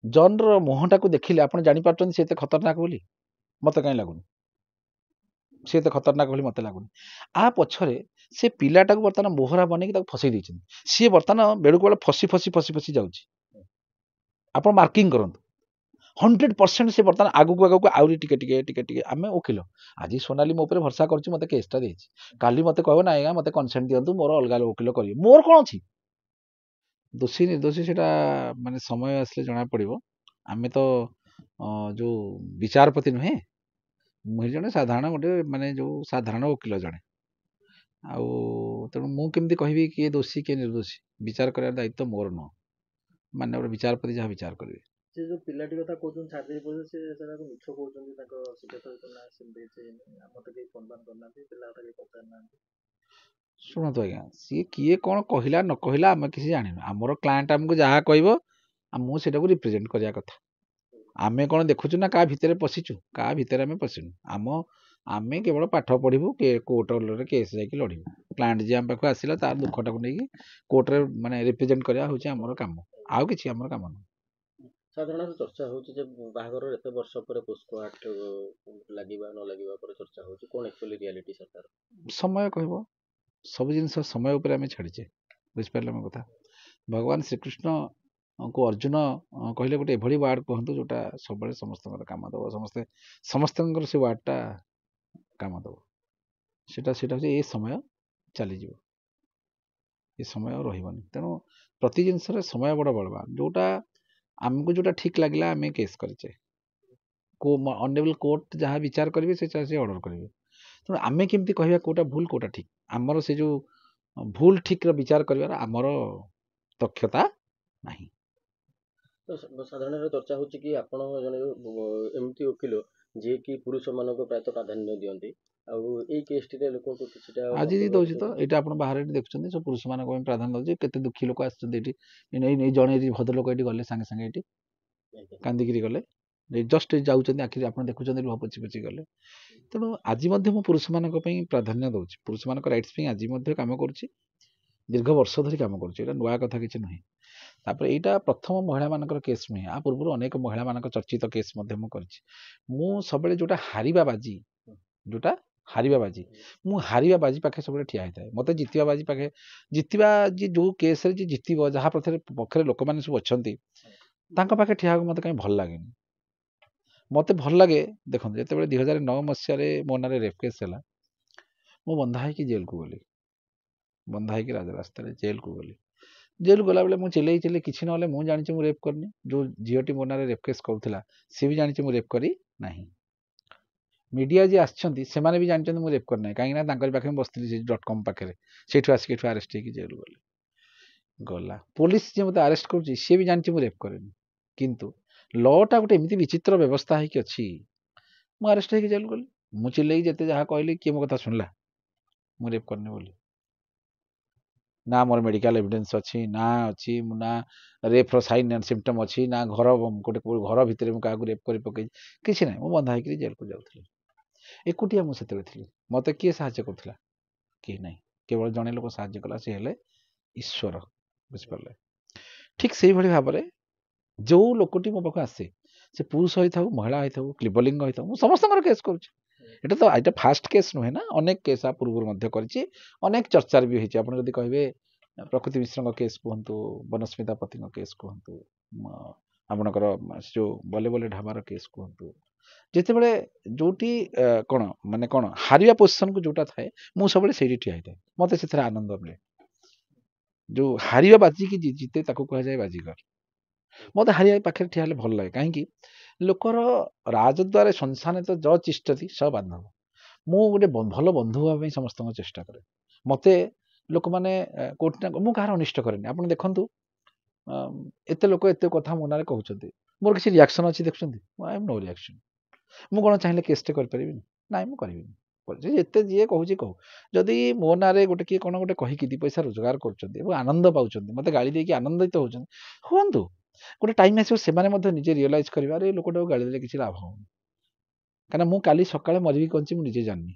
ଜନ୍ର ମୁହଁଟାକୁ ଦେଖିଲେ ଆପଣ ଜାଣିପାରୁଛନ୍ତି ସେ ଏତେ ଖତରନାକ ବୋଲି? ମତେ କାହିଁ ଲାଗୁନି ସେ ଏତେ ଖତରନାକ ବୋଲି ମତେ ଲାଗୁନି। ଆ ପଛରେ ସେ ପିଲାଟାକୁ ବର୍ତ୍ତମାନ ମୋହରା ବନେଇକି ତାକୁ ଫସେଇ ଦେଇଛନ୍ତି। ସିଏ ବର୍ତ୍ତମାନ ବେଳକୁ ବେଳେ ଫସି ଫସି ଫସି ଫସି ଯାଉଛି। ଆପଣ ମାର୍କିଂ କରନ୍ତୁ 100% ସେ ବର୍ତ୍ତମାନ ଆଗକୁ ଆଗକୁ ଆହୁରି ଟିକେ ଟିକେ ଟିକେ ଟିକେ ଆମେ ଓକିଲ ଆଜି ସୋନାଲି ମୋ ଉପରେ ଭରସା କରୁଛି ମତେ କେସଟା ଦେଇଛି କାଲି ମତେ କହିବ ନା ଆଜ୍ଞା ମତେ କନସେଣ୍ଟ ଦିଅନ୍ତୁ ମୋର ଅଲଗା ଓକିଲ କରିବେ ମୋର କଣ ଅଛି ଦୋଷୀ ନିର୍ଦ୍ଦୋଷୀ ସେଟା ମାନେ ସମୟ ଆସିଲେ ଜଣା ପଡିବ। ଆମେ ତ ଯୋଉ ବିଚାରପତି ନୁହେଁ ମୁଁ ଜଣେ ସାଧାରଣ ଗୋଟେ ମାନେ ଯୋଉ ସାଧାରଣ ଓକିଲ ଜଣେ ଆଉ ତେଣୁ ମୁଁ କେମିତି କହିବି କିଏ ଦୋଷୀ କିଏ ନିର୍ଦ୍ଦୋଷୀ ବିଚାର କରିବାର ଦାୟିତ୍ୱ ମୋର ନୁହଁ ମାନେ ଗୋଟେ ବିଚାରପତି ଯାହା ବିଚାର କରିବେ। ସେ ଯୋଉ ପିଲାଟି କଥା କହୁଛନ୍ତି ଛାତ୍ରୀ କହୁଛନ୍ତି ସେ ସେଟାକୁ ମିଛ କହୁଛନ୍ତି ତାଙ୍କ ଶିକ୍ଷକ ନା ସେମିତି କିଛି ମତେ କେହି କନଫର୍ମ କରିନାହାନ୍ତି ପିଲା କଥା କେହି ପଚାରିନାହାନ୍ତି। ଶୁଣନ୍ତୁ ଆଜ୍ଞା ସିଏ କିଏ କଣ କହିଲା ନ କହିଲା ଆମେ କିଛି ଜାଣିନୁ ଆମର କ୍ଲାଏଣ୍ଟ ଆମକୁ ଯାହା କହିବ ମୁଁ ସେଇଟାକୁ ରିପ୍ରେଜେଣ୍ଟ କରିବା କଥା। ଆମେ କଣ ଦେଖୁଛୁ ନା କାହା ଭିତରେ ପଶିଛୁ କାହା ଭିତରେ ଆମେ ପଶିନୁ ଆମେ କେବଳ ପାଠ ପଢିବୁ କୋର୍ଟରେ କେସ୍ ଯାଇକି ଲଢିବୁ କ୍ଲାଏଣ୍ଟ ଯିଏ ଆମ ପାଖକୁ ଆସିଲା ତାର ଦୁଃଖଟାକୁ ନେଇକି କୋର୍ଟରେ ମାନେ ରିପ୍ରେଜେଣ୍ଟ କରିବା ହଉଛି ଆମର କାମ ଆଉ କିଛି ଆମର କାମ ନୁହଁ। ସାଧାରଣତଃ ଚର୍ଚ୍ଚା ହଉଛି ଯେ ବାହାଘର ଏତେ ବର୍ଷ ପରେ ପୋସ୍କୋ ଆକ୍ଟ ଲାଗିବା ନ ଲାଗିବା ପରେ ଚର୍ଚ୍ଚା ହଉଛି କଣ ଆକ୍ଚୁଆଲି ରିଆଲିଟି ସାର୍? ସମୟ କହିବ ସବୁ ଜିନିଷ ସମୟ ଉପରେ ଆମେ ଛାଡ଼ିଛେ ବୁଝିପାରିଲେ ମୋ କଥା। ଭଗବାନ ଶ୍ରୀକୃଷ୍ଣ କୁ ଅର୍ଜୁନ କହିଲେ ଗୋଟେ ଏଭଳି ୱାର୍ଡ କୁହନ୍ତୁ ଯୋଉଟା ସବୁବେଳେ ସମସ୍ତଙ୍କର କାମ ଦବ ସମସ୍ତଙ୍କର ସେ ୱାର୍ଡଟା କାମ ଦବ ସେଟା ହଉଛି ଏ ସମୟ ଚାଲିଯିବ ଏ ସମୟ ଆଉ ରହିବନି। ତେଣୁ ପ୍ରତି ଜିନିଷରେ ସମୟ ବଡ଼ ବଳବାନ ଯୋଉଟା ଆମକୁ ଯୋଉଟା ଠିକ ଲାଗିଲା ଆମେ କେସ୍ କରିଛେ ଅନେବଲ କୋର୍ଟ ଯାହା ବିଚାର କରିବେ ସେ ଅର୍ଡର କରିବେ। ତେଣୁ ଆମେ କେମିତି କହିବା କୋଉଟା ଭୁଲ କୋଉଟା ଠିକ ଆମର ସେ ଯୋଉ ଭୁଲ ଠିକର ବିଚାର କରିବାର ଆମର ଦକ୍ଷତା ନାହିଁ। ତ ସାଧାରଣତଃ ଚର୍ଚ୍ଚା ହଉଛି କି ଆପଣ ଜଣେ ଏମିତି ଓକିଲ ଯିଏକି ପୁରୁଷମାନଙ୍କୁ ପ୍ରାୟତଃ ପ୍ରାଧାନ୍ୟ ଦିଅନ୍ତି ଆଉ ଏଇ କେସଟିରେ ଲୋକଙ୍କୁ କିଛିଟା ଆଜି ଦଉଛି ତ ଏଇଟା ଆପଣ ବାହାରେ ଦେଖୁଛନ୍ତି ସବୁ ପୁରୁଷ ମାନଙ୍କ ପାଇଁ ପ୍ରାଧାନ୍ୟ ଦଉଛି କେତେ ଦୁଃଖୀ ଲୋକ ଆସିଛନ୍ତି ଏଠି ଏଇ ଜଣେ ଭଦ୍ରଲୋକ ଏଠି ଗଲେ ସାଙ୍ଗେ ସାଙ୍ଗେ ଏଠି କାନ୍ଦିକିରି ଗଲେ ଜଷ୍ଟ ଯାଉଛନ୍ତି ଆଖିରେ ଆପଣ ଦେଖୁଛନ୍ତି ଲୁହ ପୋଛି ପୋଛି ଗଲେ। ତେଣୁ ଆଜି ମଧ୍ୟ ମୁଁ ପୁରୁଷମାନଙ୍କ ପାଇଁ ପ୍ରାଧାନ୍ୟ ଦଉଛି ପୁରୁଷମାନଙ୍କ ରାଇଟ୍ସ ପାଇଁ ଆଜି ମଧ୍ୟ କାମ କରୁଛି ଦୀର୍ଘ ବର୍ଷ ଧରି କାମ କରୁଛି ଏଇଟା ନୂଆ କଥା କିଛି ନୁହେଁ। ତାପରେ ଏଇଟା ପ୍ରଥମ ମହିଳାମାନଙ୍କର କେସ୍ ନୁହେଁ ଆ ପୂର୍ବରୁ ଅନେକ ମହିଳାମାନଙ୍କ ଚର୍ଚ୍ଚିତ କେସ୍ ମଧ୍ୟ ମୁଁ କରିଛି। ମୁଁ ସବୁବେଳେ ଯୋଉଟା ହାରିବା ବାଜି ମୁଁ ହାରିବା ବାଜି ପାଖେ ସବୁବେଳେ ଠିଆ ହେଇଥାଏ ମତେ ଜିତିବା ବାଜି ପାଖେ ଜିତିବା ଯୋଉ କେସରେ ଯିଏ ଜିତିବ ଯାହା ପକ୍ଷରେ ଲୋକମାନେ ସବୁ ଅଛନ୍ତି ତାଙ୍କ ପାଖେ ଠିଆ ହେବାକୁ ମତେ କାହିଁ ଭଲ ଲାଗେନି। ମତେ ଭଲ ଲାଗେ ଦେଖନ୍ତୁ ଯେତେବେଳେ 2009 ମସିହାରେ ମୋ ନାଁରେ ରେପ୍ କେସ୍ ହେଲା ମୁଁ ବନ୍ଧା ହେଇକି ଜେଲକୁ ଗଲି ବନ୍ଧା ହେଇକି ରାଜରାସ୍ତାରେ ଜେଲକୁ ଗଲି ଜେଲକୁ ଗଲାବେଳେ ମୁଁ ଚିଲେଇ କିଛି ନହେଲେ ମୁଁ ଜାଣିଛି ମୁଁ ରେପ୍ କରିନି ଯୋଉ ଝିଅଟି ମୋ ନାଁରେ ରେପ୍ କେସ୍ କରୁଥିଲା ସିଏ ବି ଜାଣିଛି ମୁଁ ରେପ୍ କରି ନାହିଁ ମିଡିଆ ଯିଏ ଆସିଛନ୍ତି ସେମାନେ ବି ଜାଣିଛନ୍ତି ମୁଁ ରେପ୍ କରିନାହିଁ କାହିଁକିନା ତାଙ୍କରି ପାଖରେ ମୁଁ ବସିଥିଲି ସେ .com ପାଖରେ ସେଇଠୁ ଆସିକି ଏଠୁ ଆରେଷ୍ଟ ହେଇକି ଜେଲକୁ ଗଲି ଗଲା ପୋଲିସ ଯିଏ ମୋତେ ଆରେଷ୍ଟ କରୁଛି ସିଏ ବି ଜାଣିଛି ମୁଁ ରେପ୍ କରିନି କିନ୍ତୁ ଲଟା ଗୋଟେ ଏମିତି ବିଚିତ୍ର ବ୍ୟବସ୍ଥା ହେଇକି ଅଛି ମୁଁ ଆରେଷ୍ଟ ହେଇକି ଜେଲକୁ ଗଲି ମୁଁ ଚିଲେଇକି ଯେତେ ଯାହା କହିଲି କିଏ ମୋ କଥା ଶୁଣିଲା ମୁଁ ରେପ୍ କରିନି ବୋଲି ନା ମୋର ମେଡିକାଲ ଏଭିଡେନ୍ସ ଅଛି ନା ଅଛି ନା ରେପ୍ର ସାଇନ୍ ଆଣ୍ଡ ସିମ୍ପଟମ୍ ଅଛି ନା ଗୋଟେ ଘର ଭିତରେ ମୁଁ କାହାକୁ ରେପ୍ କରି ପକେଇଛି କିଛି ନାହିଁ ମୁଁ ବନ୍ଧା ହେଇକିରି ଜେଲକୁ ଯାଉଥିଲି ଏକୁଟିଆ ମୁଁ ସେତେବେଳେ ଥିଲି ମତେ କିଏ ସାହାଯ୍ୟ କରୁଥିଲା କେହି ନାହିଁ କେବଳ ଜଣେ ଲୋକ ସାହାଯ୍ୟ କଲା ସେ ହେଲେ ଈଶ୍ୱର ବୁଝିପାରିଲେ। ଠିକ ସେଇଭଳି ଭାବରେ ଯୋଉ ଲୋକଟି ମୋ ପାଖକୁ ଆସେ ସେ ପୁରୁଷ ହେଇଥାଉ ମହିଳା ହେଇଥାଉ କ୍ଲିବଲିଙ୍ଗ ହେଇଥାଉ ମୁଁ ସମସ୍ତଙ୍କର କେସ୍ କରୁଛି ଏଇଟା ଫାଷ୍ଟ କେସ୍ ନୁହେଁ ନା ଅନେକ କେସ୍ ପୂର୍ବରୁ ମଧ୍ୟ କରିଛି ଅନେକ ଚର୍ଚ୍ଚାରେ ବି ହେଇଛି ଆପଣ ଯଦି କହିବେ ପ୍ରକୃତି ମିଶ୍ରଙ୍କ କେସ୍ କୁହନ୍ତୁ ବନସ୍ମିତା ପତିଙ୍କ କେସ୍ କୁହନ୍ତୁ ଆପଣଙ୍କର ଯୋଉ ବଲେ ବଲେ ଢାବାର କେସ୍ କୁହନ୍ତୁ ଯେତେବେଳେ ଯୋଉଠି କଣ ହାରିବା ପୋଜିସନକୁ ଯୋଉଟା ଥାଏ ମୁଁ ସବୁବେଳେ ସେଇଠି ଠିଆ ହେଇଥାଏ ମତେ ସେଥିରେ ଆନନ୍ଦ ମିଳେ ଯୋଉ ହାରିବା ବାଜିକି ଜିତେ ତାକୁ କୁହାଯାଏ ବାଜିଗର ମତେ ହାରିବା ପାଖରେ ଠିଆ ହେଲେ ଭଲ ଲାଗେ କାହିଁକି ଲୋକର ରାଜଦ୍ୱାରେ ସଂସାନେ ତ ତିଷ୍ଠତି ସ ବାନ୍ଧବ ମୁଁ ଗୋଟେ ଭଲ ବନ୍ଧୁ ହେବା ପାଇଁ ସମସ୍ତଙ୍କ ଚେଷ୍ଟା କରେ ମତେ ଲୋକମାନେ କୋଉଠି ନା ମୁଁ କାହାର ଅନିଷ୍ଟ କରେନି ଆପଣ ଦେଖନ୍ତୁ ଏତେ ଲୋକ ଏତେ କଥା ମୋ ନାଁରେ କହୁଛନ୍ତି ମୋର କିଛି ରିଆକ୍ସନ ଅଛି ଦେଖୁଛନ୍ତି ଆଇ ଏମ୍ ନୋ ରିଆକ୍ସନ ମୁଁ କଣ ଚାହିଁଲେ କେସଟେ କରିପାରିବିନି ନାଇଁ ମୁଁ କରିବିନି ଯେତେ ଯିଏ କହୁଛି କହୁ ଯଦି ମୋ ନାଁରେ ଗୋଟେ କିଏ କଣ ଗୋଟେ କହିକି ଦି ପଇସା ରୋଜଗାର କରୁଛନ୍ତି ଏବଂ ଆନନ୍ଦ ପାଉଛନ୍ତି ମତେ ଗାଳି ଦେଇକି ଆନନ୍ଦିତ ହଉଛନ୍ତି ହୁଅନ୍ତୁ ଗୋଟେ ଟାଇମ ଆସିବ ସେମାନେ ମଧ୍ୟ ନିଜେ ରିଅଲାଇଜ କରିବାରେ ଏଇ ଲୋକଟାକୁ ଗାଳି ଦେଲେ କିଛି ଲାଭ ହଉନି କାହିଁକିନା ମୁଁ କାଲି ସକାଳେ ମରିବି କଞ୍ଚି ମୁଁ ନିଜେ ଜାଣିନି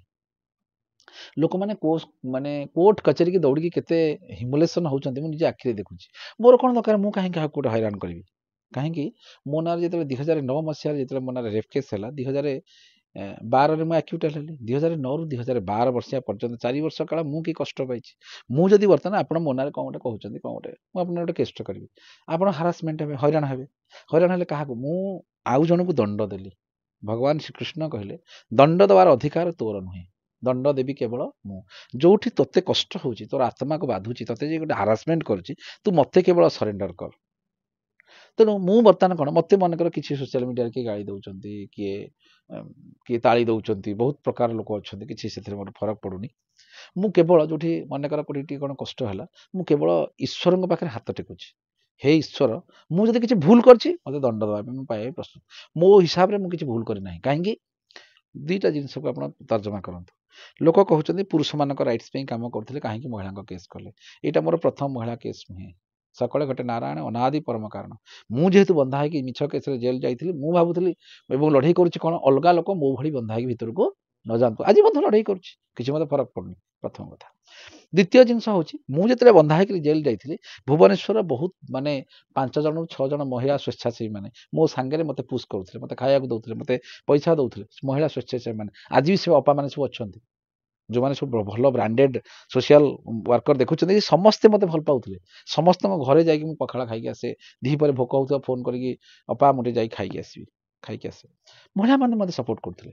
ଲୋକମାନେ କୋର୍ଟ କଚେରୀକି ଦୌଡ଼ିକି କେତେ ହ୍ୟୁମିଲେସନ ହଉଛନ୍ତି ମୁଁ ନିଜେ ଆଖିରେ ଦେଖୁଛି ମୋର କଣ ଦରକାର ମୁଁ କାହିଁକି କାହାକୁ ଗୋଟେ ହଇରାଣ କରିବି କାହିଁକି ମୋ ନାଁରେ ଯେତେବେଳେ 2009 ମସିହାରେ ଯେତେବେଳେ ମୋ ନାଁରେ ରେପ୍ କେସ୍ ହେଲା 2012ରେ ମୁଁ ଆକ୍ୟୁଟେଡ୍ ହେଲି 2009ରୁ 2012 ବର୍ଷିଆ ପର୍ଯ୍ୟନ୍ତ 4 ବର୍ଷ କାଳ ମୁଁ କି କଷ୍ଟ ପାଇଛି। ମୁଁ ଯଦି ବର୍ତ୍ତମାନ ଆପଣ ମୋ ନାଁରେ କ'ଣ ଗୋଟେ କହୁଛନ୍ତି କ'ଣ ଗୋଟେ ମୁଁ ଆପଣଙ୍କ ଗୋଟେ କେଷ୍ଟ କରିବି ଆପଣ ହାରାସମେଣ୍ଟ ହେବେ ହଇରାଣ ହେଲେ କାହାକୁ ମୁଁ ଆଉ ଜଣକୁ ଦଣ୍ଡ ଦେଲି। ଭଗବାନ ଶ୍ରୀକୃଷ୍ଣ କହିଲେ ଦଣ୍ଡ ଦେବାର ଅଧିକାର ତୋର ନୁହେଁ ଦଣ୍ଡ ଦେବି କେବଳ ମୁଁ। ଯୋଉଠି ତୋତେ କଷ୍ଟ ହେଉଛି ତୋର ଆତ୍ମାକୁ ବାଧୁଛି ତୋତେ ଯେ ଗୋଟେ ହାରାସମେଣ୍ଟ କରୁଛି ତୁ ମୋତେ କେବଳ ସରେଣ୍ଡର କର। ତେଣୁ ମୁଁ ବର୍ତ୍ତମାନ କ'ଣ ମୋତେ ମନେକର କିଛି ସୋସିଆଲ ମିଡ଼ିଆରେ କିଏ ଗାଳି ଦେଉଛନ୍ତି କିଏ ତାଳି ଦେଉଛନ୍ତି ବହୁତ ପ୍ରକାର ଲୋକ ଅଛନ୍ତି କିଛି ସେଥିରେ ମୋର ଫରକ ପଡ଼ୁନି। ମୁଁ କେବଳ ଯୋଉଠି ମନେକର କୋଉଠି ଟିକେ କ'ଣ କଷ୍ଟ ହେଲା ମୁଁ କେବଳ ଈଶ୍ୱରଙ୍କ ପାଖରେ ହାତ ଟେକୁଛି ହେ ଈଶ୍ୱର ମୁଁ ଯଦି କିଛି ଭୁଲ କରିଛି ମୋତେ ଦଣ୍ଡ ଦେବା ପାଇଁ ମୁଁ ପାଇବା ପ୍ରସ୍ତୁତ। ମୋ ହିସାବରେ ମୁଁ କିଛି ଭୁଲ କରିନାହିଁ। କାହିଁକି ଦୁଇଟା ଜିନିଷକୁ ଆପଣ ତର୍ଜମା କରନ୍ତୁ। ଲୋକ କହୁଛନ୍ତି ପୁରୁଷମାନଙ୍କ ରାଇଟ୍ସ ପାଇଁ କାମ କରୁଥିଲେ କାହିଁକି ମହିଳାଙ୍କ କେସ୍ କଲେ। ଏଇଟା ମୋର ପ୍ରଥମ ମହିଳା କେସ୍ ନୁହେଁ। ସକଳେ ଘଟେ ନାରାୟଣ ଅନାଦି ପରମ କାରଣ। ମୁଁ ଯେହେତୁ ବନ୍ଧା ହେଇକି ମିଛ କେସ୍ରେ ଜେଲ୍ ଯାଇଥିଲି ମୁଁ ଭାବୁଥିଲି ଏବଂ ଲଢ଼େଇ କରୁଛି କ'ଣ ଅଲଗା ଲୋକ ମୋ ଭଳି ବନ୍ଧା ହେଇକି ଭିତରକୁ ନ ଯାଆନ୍ତୁ। ଆଜି ମଧ୍ୟ ଲଢ଼େଇ କରୁଛି କିଛି ମୋତେ ଫରକ ପଡ଼ୁନି ପ୍ରଥମ କଥା। ଦ୍ୱିତୀୟ ଜିନିଷ ହେଉଛି ମୁଁ ଯେତେବେଳେ ବନ୍ଧା ହେଇକି ଜେଲ୍ ଯାଇଥିଲି ଭୁବନେଶ୍ୱର ବହୁତ ମାନେ 5 ଜଣରୁ 6 ଜଣ ମହିଳା ସ୍ୱେଚ୍ଛାସେବୀ ମାନେ ମୋ ସାଙ୍ଗରେ ମୋତେ ପୁସ୍ କରୁଥିଲେ ମୋତେ ଖାଇବାକୁ ଦେଉଥିଲେ ମୋତେ ପଇସା ଦେଉଥିଲେ ମହିଳା ସ୍ୱେଚ୍ଛାସେବୀ ମାନେ ଆଜି ବି ସେ ଅପାମାନେ ସବୁ ଅଛନ୍ତି ଯେଉଁମାନେ ସବୁ ଭଲ ବ୍ରାଣ୍ଡେଡ୍ ସୋସିଆଲ ୱାର୍କର ଦେଖୁଛନ୍ତି ସମସ୍ତେ ମୋତେ ଭଲ ପାଉଥିଲେ। ସମସ୍ତଙ୍କ ଘରେ ଯାଇକି ମୁଁ ପଖାଳ ଖାଇକି ଆସେ ଦିହିପରେ ଭୋକ ହେଉଥିବା ଫୋନ୍ କରିକି ଅପା ମୁଁ ଟିକେ ଯାଇକି ଖାଇକି ଆସେ। ମହିଳାମାନେ ମୋତେ ସପୋର୍ଟ କରୁଥିଲେ।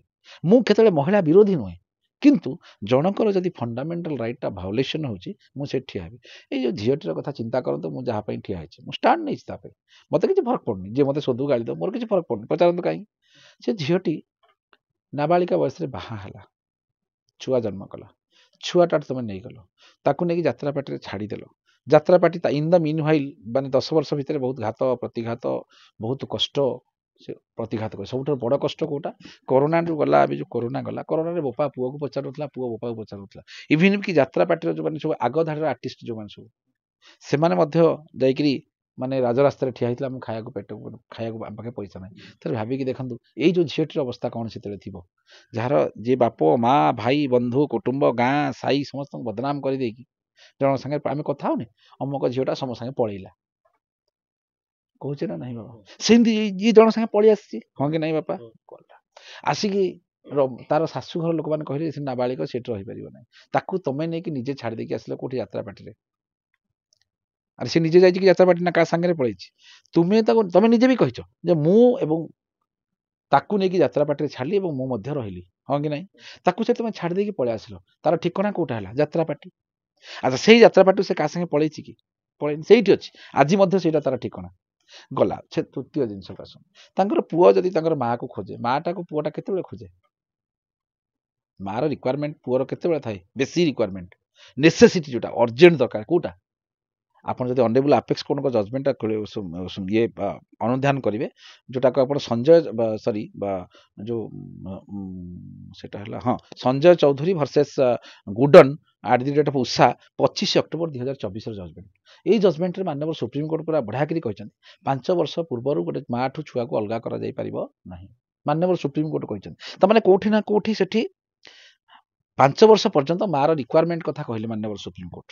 ମୁଁ କେତେବେଳେ ମହିଳା ବିରୋଧୀ ନୁହେଁ କିନ୍ତୁ ଜଣଙ୍କର ଯଦି ଫଣ୍ଡାମେଣ୍ଟାଲ ରାଇଟ୍ଟା ଭାଓଲେସନ୍ ହେଉଛି ମୁଁ ସେଠି ଠିଆ ହେବି। ଏଇ ଯେଉଁ ଝିଅଟିର କଥା ଚିନ୍ତା କରନ୍ତୁ ମୁଁ ଯାହା ପାଇଁ ଠିଆ ହେଇଛି ମୁଁ ଷ୍ଟାଣ୍ଡ ନେଇଛି ତା ପାଇଁ ମୋତେ କିଛି ଫରକ ପଡ଼ୁନି ଯିଏ ମୋତେ ଶୋଧୁ ଗାଳି ଦେବ ମୋର କିଛି ଫରକ ପଡ଼ୁନି। ପଚାରନ୍ତୁ କାହିଁକି ସେ ଝିଅଟି ନାବାଳିକା ବୟସରେ ବାହା ହେଲା ଛୁଆ ଜନ୍ମ କଲା ଛୁଆଟା ତୁମେ ନେଇଗଲ ତାକୁ ନେଇକି ଯାତ୍ରାପାଟିରେ ଛାଡ଼ିଦେଲ। ଯାତ୍ରାପାଟି ଇନ୍ ଦ ମିନ୍ ହ୍ୱାଇଲ୍ ମାନେ 10 ବର୍ଷ ଭିତରେ ବହୁତ ଘାତ ପ୍ରତିଘାତ ବହୁତ କଷ୍ଟ ସେ ପ୍ରତିଘାତ କରେ। ସବୁଠାରୁ ବଡ଼ କଷ୍ଟ କେଉଁଟା କରୋନାରୁ ଗଲା ଏବେ ଯେଉଁ କରୋନା ଗଲା କରୋନାରେ ବୋପା ପୁଅକୁ ପଚାରୁଥିଲା ପୁଅ ବୋପାକୁ ପଚାରୁଥିଲା ଇଭିନ୍ କି ଯାତ୍ରାପାଟିର ଯେଉଁମାନେ ସବୁ ଆଗ ଧାଡ଼ିର ଆର୍ଟିଷ୍ଟ ଯେଉଁମାନେ ସବୁ ସେମାନେ ମଧ୍ୟ ଯାଇକିରି ମାନେ ରାଜରାସ୍ତାରେ ଠିଆ ହେଇଥିଲା ମୁଁ ଖାଇବାକୁ ଆମ ପାଖେ ପଇସା ନାହିଁ। ଥରେ ଭାବିକି ଦେଖନ୍ତୁ ଏଇ ଯେଉଁ ଝିଅଟିର ଅବସ୍ଥା କ'ଣ ସେତେବେଳେ ଥିବ ଯାହାର ଯିଏ ବାପ ମା ଭାଇ ବନ୍ଧୁ କୁଟୁମ୍ବ ଗାଁ ସାହି ସମସ୍ତଙ୍କୁ ବଦନାମ କରିଦେଇକି ଜଣଙ୍କ ସାଙ୍ଗେ ଆମେ କଥା ହଉନି ଅମକ ଝିଅଟା ସମ ସାଙ୍ଗେ ପଳେଇଲା କହୁଛେ ନା ନାହିଁ ବାବା ସେମିତି ଯିଏ ଜଣଙ୍କ ସାଙ୍ଗେ ପଳେଇ ଆସିଛି ହଁ କି ନାହିଁ ବାପା ଗଲା ଆସିକି ତାର ଶାଶୁଘର ଲୋକମାନେ କହିଲେ ସେ ନାବାଳିକ ସେଠି ରହିପାରିବ ନାହିଁ ତାକୁ ତମେ ନେଇକି ନିଜେ ଛାଡ଼ି ଦେଇକି ଆସିଲ କୋଉଠି ଯାତ୍ରାପାଟିରେ। ଆରେ ସେ ନିଜେ ଯାଇଛି କି ଯାତ୍ରାପାଟି ନା କାହା ସାଙ୍ଗରେ ପଳେଇଛି ତମେ ନିଜେ ବି କହିଛ ଯେ ମୁଁ ଏବଂ ତାକୁ ନେଇକି ଯାତ୍ରାପାଟିରେ ଛାଡ଼ିଲି ଏବଂ ମୁଁ ମଧ୍ୟ ରହିଲି ହଁ କି ନାହିଁ। ତାକୁ ସେ ତମେ ଛାଡ଼ି ଦେଇକି ପଳେଇ ଆସିଲ ତାର ଠିକଣା କୋଉଟା ହେଲା ଯାତ୍ରାପାଟି। ଆଚ୍ଛା ସେଇ ଯାତ୍ରାପାଟିରୁ ସେ କାହା ସାଙ୍ଗେ ପଳେଇଛି କି ପଳେଇନି ସେଇଠି ଅଛି ଆଜି ମଧ୍ୟ ସେଇଟା ତାର ଠିକଣା ଗଲା। ସେ ତୃତୀୟ ଜିନିଷଟା ଆସୁ ତାଙ୍କର ପୁଅ ଯଦି ତାଙ୍କର ମାଆକୁ ଖୋଜେ ମାଆଟାକୁ ପୁଅଟା କେତେବେଳେ ଖୋଜେ ମାଆର ରିକ୍ୱାରମେଣ୍ଟ ପୁଅର କେତେବେଳେ ଥାଏ ବେଶୀ ରିକ୍ୱାରମେଣ୍ଟ ନେସେସିଟି ଯେଉଁଟା ଅର୍ଜେଣ୍ଟ ଦରକାର କେଉଁଟା ଆପଣ ଯଦି ଅନେବୁଲ ଆପେକ୍ସ କୋର୍ଟଙ୍କ ଜଜମେଣ୍ଟଟା ଇଏ ଅନୁଧ୍ୟାନ କରିବେ ଯେଉଁଟାକୁ ଆପଣ ସେଟା ହେଲା ସଞ୍ଜୟ ଚୌଧୁରୀ ଭର୍ସେସ୍ ଗୁଡନ ଆଟ୍ ଦି ଡେଟ୍ ଅଫ୍ ଉଷା 25 ଅକ୍ଟୋବର 2024ର ଜଜମେଣ୍ଟ। ଏଇ ଜଜମେଣ୍ଟରେ ମାନ୍ୟବର ସୁପ୍ରିମକୋର୍ଟ ପୁରା ବଢ଼ିଆକିରି କହିଛନ୍ତି 5 ବର୍ଷ ପୂର୍ବରୁ ଗୋଟେ ମାଆଠୁ ଛୁଆକୁ ଅଲଗା କରାଯାଇପାରିବ ନାହିଁ ମାନ୍ୟବର ସୁପ୍ରିମକୋର୍ଟ କହିଛନ୍ତି। ତାମାନେ କୋଉଠି ନା କୋଉଠି ସେଠି 5 ବର୍ଷ ପର୍ଯ୍ୟନ୍ତ ମାଆର ରିକ୍ୱାରମେଣ୍ଟ କଥା କହିଲେ ମାନ୍ୟବର ସୁପ୍ରିମକୋର୍ଟ।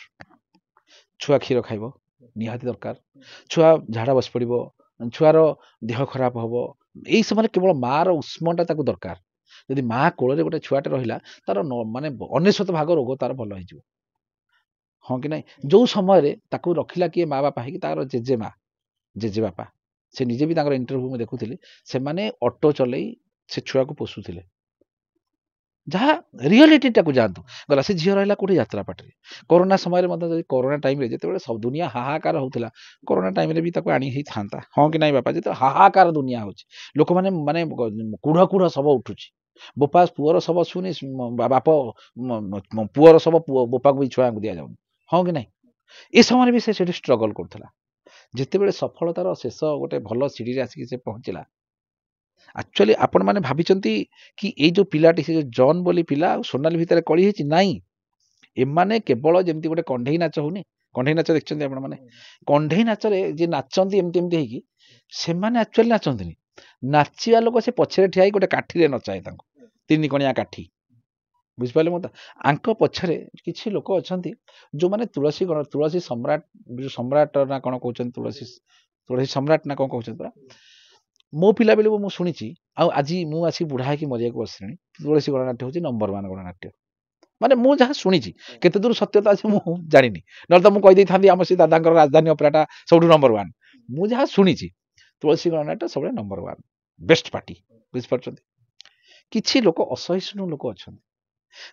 ଛୁଆ କ୍ଷୀର ଖାଇବ ନିହାତି ଦରକାର ଛୁଆ ଝାଡ଼ା ବସି ପଡ଼ିବ ଛୁଆର ଦେହ ଖରାପ ହେବ ଏଇ ସମୟରେ କେବଳ ମାଆର ଉଷ୍ମଟା ତାକୁ ଦରକାର। ଯଦି ମା କୋଳରେ ଗୋଟେ ଛୁଆଟେ ରହିଲା ତାର ମାନେ 99% ରୋଗ ତାର ଭଲ ହେଇଯିବ ହଁ କି ନାହିଁ। ଯେଉଁ ସମୟରେ ତାକୁ ରଖିଲା କିଏ ମା ବାପା ହେଇକି ତାର ଜେଜେବାପା ସେ ନିଜେ ବି ତାଙ୍କର ଇଣ୍ଟରଭ୍ୟୁ ମୁଁ ଦେଖୁଥିଲି ସେମାନେ ଅଟୋ ଚଲେଇ ସେ ଛୁଆକୁ ପୋଷୁଥିଲେ ଯାହା ରିଅଲିଟିଟାକୁ ଯାଆନ୍ତୁ ଗଲା। ସେ ଝିଅ ରହିଲା କୋଉଠି ଯାତ୍ରାପାଟିରେ କରୋନା ସମୟରେ ମଧ୍ୟ ଯଦି କରୋନା ଟାଇମରେ ଯେତେବେଳେ ସବୁ ଦୁନିଆ ହାହାକାର ହେଉଥିଲା କରୋନା ଟାଇମରେ ବି ତାକୁ ଆଣି ହେଇଥାନ୍ତା ହଁ କି ନାହିଁ ବାପା। ଯେତେବେଳେ ହାହାକାର ଦୁନିଆ ହେଉଛି ଲୋକମାନେ ମାନେ କୁଢ଼ ଶବ ଉଠୁଛି ବୋପା ପୁଅର ଶବ ଶୁନି ବାପ ପୁଅର ଶବ ବୋପାକୁ ବି ଛୁଆଙ୍କୁ ଦିଆଯାଉନି ହଁ କି ନାହିଁ। ଏ ସମୟରେ ବି ସେ ସେଠି ଷ୍ଟ୍ରଗଲ୍ କରୁଥିଲା। ଯେତେବେଳେ ସଫଳତାର ଶେଷ ଗୋଟେ ଭଲ ସିଡ଼ିରେ ଆସିକି ସେ ପହଞ୍ଚିଲା ଆକ୍ଚୁଆଲି ଆପଣମାନେ ଭାବିଛନ୍ତି କି ଏଇ ଯେଉଁ ପିଲାଟି ସେ ଯେଉଁ ଜନ୍ ବୋଲି ପିଲା ଆଉ ସୋନାଲି ଭିତରେ କଳି ହେଇଛି ନାହିଁ ଏମାନେ କେବଳ ଯେମିତି ଗୋଟେ କଣ୍ଢେଇ ନାଚ ହଉନି କଣ୍ଢେଇ ନାଚ ଦେଖିଛନ୍ତି ଆପଣମାନେ କଣ୍ଢେଇ ନାଚରେ ଯିଏ ନାଚନ୍ତି ଏମିତି ହେଇକି ସେମାନେ ଆକ୍ଚୁଆଲି ନାଚନ୍ତିନି ନାଚିବା ଲୋକ ସେ ପଛରେ ଠିଆ ହେଇକି ଗୋଟେ କାଠିରେ ନଚାଏ ତାଙ୍କୁ 3 କଣିଆ କାଠି ବୁଝିପାରିଲେ ମତେ ଆଙ୍କ ପଛରେ କିଛି ଲୋକ ଅଛନ୍ତି ଯେଉଁମାନେ ତୁଳସୀ ସମ୍ରାଟ ନା କ'ଣ କହୁଛନ୍ତି ତୁଳସୀ ସମ୍ରାଟ ନା କ'ଣ କହୁଛନ୍ତି ପରା। ମୋ ପିଲାବେଳକୁ ମୁଁ ଶୁଣିଛି, ଆଉ ଆଜି ମୁଁ ଆସି ବୁଢ଼ା ହେଇକି ମରିବାକୁ ବସିଲିଣି, ତୁଳସୀ ଗଣନାଟ୍ୟ ହେଉଛି ନମ୍ବର 1 ଗଣନାଟ୍ୟ। ମାନେ ମୁଁ ଯାହା ଶୁଣିଛି, କେତେ ଦୂର ସତ୍ୟତା ଅଛି ମୁଁ ଜାଣିନି, ନହେଲେ ତ ମୁଁ କହିଦେଇଥାନ୍ତି ଆମ ସେ ଦାଦାଙ୍କର ରାଜଧାନୀ ଅପେରାଟା ସବୁଠୁ ନମ୍ବର 1। ମୁଁ ଯାହା ଶୁଣିଛି ତୁଳସୀ ଗଣନାଟ୍ୟ ସବୁବେଳେ ନମ୍ବର 1 ବେଷ୍ଟ ପାର୍ଟି। ବୁଝିପାରୁଛନ୍ତି। କିଛି ଲୋକ ଅସହିଷ୍ଣୁ ଲୋକ ଅଛନ୍ତି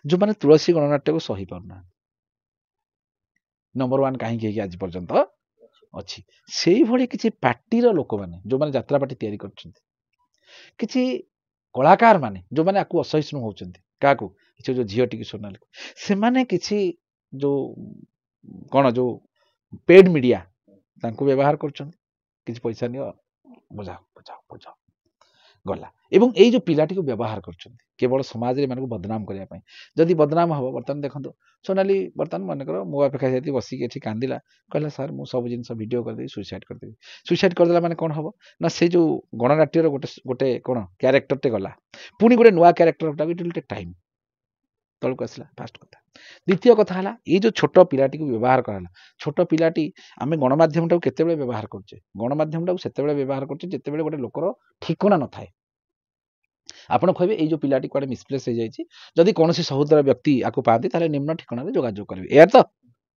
ଯେଉଁମାନେ ତୁଳସୀ ଗଣନାଟ୍ୟକୁ ସହି ପାରୁନାହାନ୍ତି। ନମ୍ବର 1 କାହିଁକି ହେଇକି ଆଜି ପର୍ଯ୍ୟନ୍ତ ଅଛି। ସେଇଭଳି କିଛି ପାର୍ଟିର ଲୋକମାନେ ଯେଉଁମାନେ ଯାତ୍ରା ପାର୍ଟି ତିଆରି କରୁଛନ୍ତି, କିଛି କଳାକାର ମାନେ ଯେଉଁମାନେ ଆକୁ ଅସହିଷ୍ଣୁ ହେଉଛନ୍ତି, କାହାକୁ, ସେ ଯେଉଁ ଝିଅଟିକି ସୋନାଲିକୁ, ସେମାନେ କିଛି ଯେଉଁ କ'ଣ ଯେଉଁ ପେଡ୍ ମିଡ଼ିଆ ତାଙ୍କୁ ବ୍ୟବହାର କରୁଛନ୍ତି, କିଛି ପଇସା ନିଅ ବୁଝାଅ ବୁଝାଅ ବୁଝାଅ ଗଲା। ଏବଂ ଏଇ ଯେଉଁ ପିଲାଟିକୁ ବ୍ୟବହାର କରୁଛନ୍ତି କେବଳ ସମାଜରେ ଏମାନଙ୍କୁ ବଦନାମ କରିବା ପାଇଁ। ଯଦି ବଦନାମ ହେବ, ବର୍ତ୍ତମାନ ଦେଖନ୍ତୁ ସୋନାଲି ବର୍ତ୍ତମାନ ମନେକର ମୋ ଅପେକ୍ଷା ଯଦି ବସିକି ଏଠି କାନ୍ଦିଲା, କହିଲା ସାର୍ ମୁଁ ସବୁ ଜିନିଷ ଭିଡ଼ିଓ କରିଦେବି, ସୁଇସାଇଡ଼ କରିଦେବି। ସୁଇସାଇଡ଼ କରିଦେଲା ମାନେ କ'ଣ ହେବ ନା, ସେ ଯେଉଁ ଗଣନାଟ୍ୟର ଗୋଟେ କ'ଣ କ୍ୟାରେକ୍ଟରଟେ ଗଲା, ପୁଣି ଗୋଟେ ନୂଆ କ୍ୟାରେକ୍ଟରଟାକୁ ଇଟ୍ ୱିଲ୍ ଟେକ୍ ଟାଇମ୍ ତଳକୁ ଆସିଲା। ଫାଷ୍ଟ କଥା। ଦ୍ୱିତୀୟ କଥା ହେଲା, ଏଇ ଯେଉଁ ଛୋଟ ପିଲାଟିକୁ ବ୍ୟବହାର କରାହେଲା, ଛୋଟ ପିଲାଟି, ଆମେ ଗଣମାଧ୍ୟମଟାକୁ କେତେବେଳେ ବ୍ୟବହାର କରୁଛେ, ଗଣମାଧ୍ୟମଟାକୁ ସେତେବେଳେ ବ୍ୟବହାର କରୁଛେ ଯେତେବେଳେ ଗୋଟେ ଲୋକର ଠିକଣା ନଥାଏ। ଆପଣ କହିବେ ଏଇ ଯେଉଁ ପିଲାଟି କୁଆଡ଼େ ମିସପ୍ଲେସ୍ ହେଇଯାଇଛି, ଯଦି କୌଣସି ସହୋଦର ବ୍ୟକ୍ତି ଆକୁ ପାଆନ୍ତି ତାହେଲେ ନିମ୍ନ ଠିକଣାରେ ଯୋଗାଯୋଗ କରିବେ, ଏୟା ତ,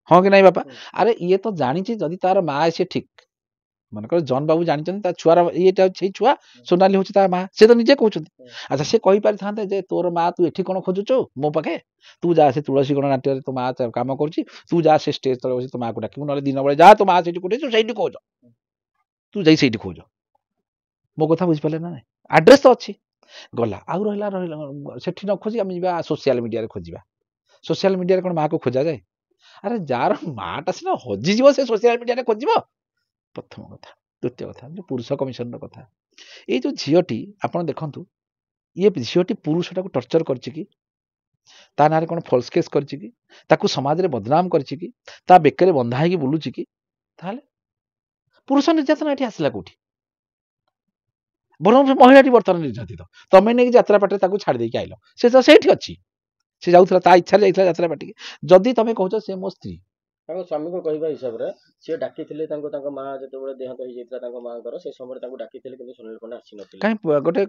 ହଁ କି ନାହିଁ ବାପା। ଆରେ ଇଏ ତ ଜାଣିଛି ଯଦି ତାର ମା ସିଏ ଠିକ, ମନେକର ଜନ୍ ବାବୁ ଜାଣିଛନ୍ତି ତା ଛୁଆର ଇଏଟା ସେଇ ଛୁଆ, ସୋନାଲି ହେଉଛି ତା ମା, ସେ ତ ନିଜେ କହୁଛନ୍ତି। ଆଚ୍ଛା, ସେ କହିପାରିଥାନ୍ତେ ଯେ ତୋର ମା ତୁ ଏଠି କ'ଣ ଖୋଜୁଛୁ ମୋ ପାଖେ, ତୁ ଯା ସେ ତୁଳସୀ ଗଣନାଟ୍ୟରେ ତୋ ମା କାମ କରୁଛି, ତୁ ଯା ସେ ଷ୍ଟେଜ୍ ତଳେ ବସି ତୋ ମାକୁ ଡାକିବୁ, ନହେଲେ ଦିନ ବେଳେ ଯା ତୋ ମା ସେଇଠି କୋଉଠି ସେଇଠି ଖୋଜ, ତୁ ଯାଇ ସେଇଠି ଖୋଜ। ମୋ କଥା ବୁଝିପାରିଲେ ନା ନାହିଁ। ଆଡ୍ରେସ୍ ତ ଅଛି, ଗଲା। ଆଉ ରହିଲା ସେଠି ନ ଖୋଜି ଆମେ ଯିବା ସୋସିଆଲ ମିଡ଼ିଆରେ ଖୋଜିବା। ସୋସିଆଲ ମିଡ଼ିଆରେ କ'ଣ ମାଆକୁ ଖୋଜାଯାଏ? ଆରେ ଯାହାର ମାଆଟା ସିନା ହଜିଯିବ ସେ ସୋସିଆଲ ମିଡ଼ିଆରେ ଖୋଜିବ, ପ୍ରଥମ କଥା। ଦ୍ୱିତୀୟ କଥା, ଯେଉଁ ପୁରୁଷ କମିଶନର କଥା, ଏଇ ଯେଉଁ ଝିଅଟି ଆପଣ ଦେଖନ୍ତୁ, ଇଏ ଝିଅଟି ପୁରୁଷଟାକୁ ଟର୍ଚର କରିଛି କି, ତା ନାଁରେ କ'ଣ ଫଲ୍ସ କେସ୍ କରିଛି କି, ତାକୁ ସମାଜରେ ବଦନାମ କରିଛି କି, ତା ବେକରେ ବନ୍ଧା ହେଇକି ବୁଲୁଛି କି? ତାହେଲେ ପୁରୁଷ ନିର୍ଯାତନା ଏଠି ଆସିଲା କୋଉଠି? ବରଂ ମହିଳାଟି ବର୍ତ୍ତମାନ ନିର୍ଯାତିତ, ତମେ ନେଇକି ଯାତ୍ରା ପାଟିରେ ତାକୁ ଛାଡ଼ି ଦେଇକି ଆଇଲ, ସେ ତ ସେଇଠି ଅଛି, ସେ ଯାଉଥିଲା ତା ଇଚ୍ଛାରେ ଯାଇଥିଲା ଯାତ୍ରା ପାଟିକି। ଯଦି ତମେ କହୁଛ ସେ ମୋ ସ୍ତ୍ରୀ, ତାଙ୍କ ସ୍ୱାମୀଙ୍କ କହିବା ହିସାବରେ ସିଏ ଡାକିଥିଲେ ତାଙ୍କ ମା ଯେତେବେଳେ ଦେହାନ୍ତ ହେଇଯାଇଥିଲା ତାଙ୍କ ମାଙ୍କର, ସେ ସମୟରେ ତାଙ୍କୁ ଡାକିଥିଲେ କିନ୍ତୁ ସୁନୀଲ ପଣ୍ଡା ଆସିନଥିଲେ। କାହିଁ ଗୋଟେ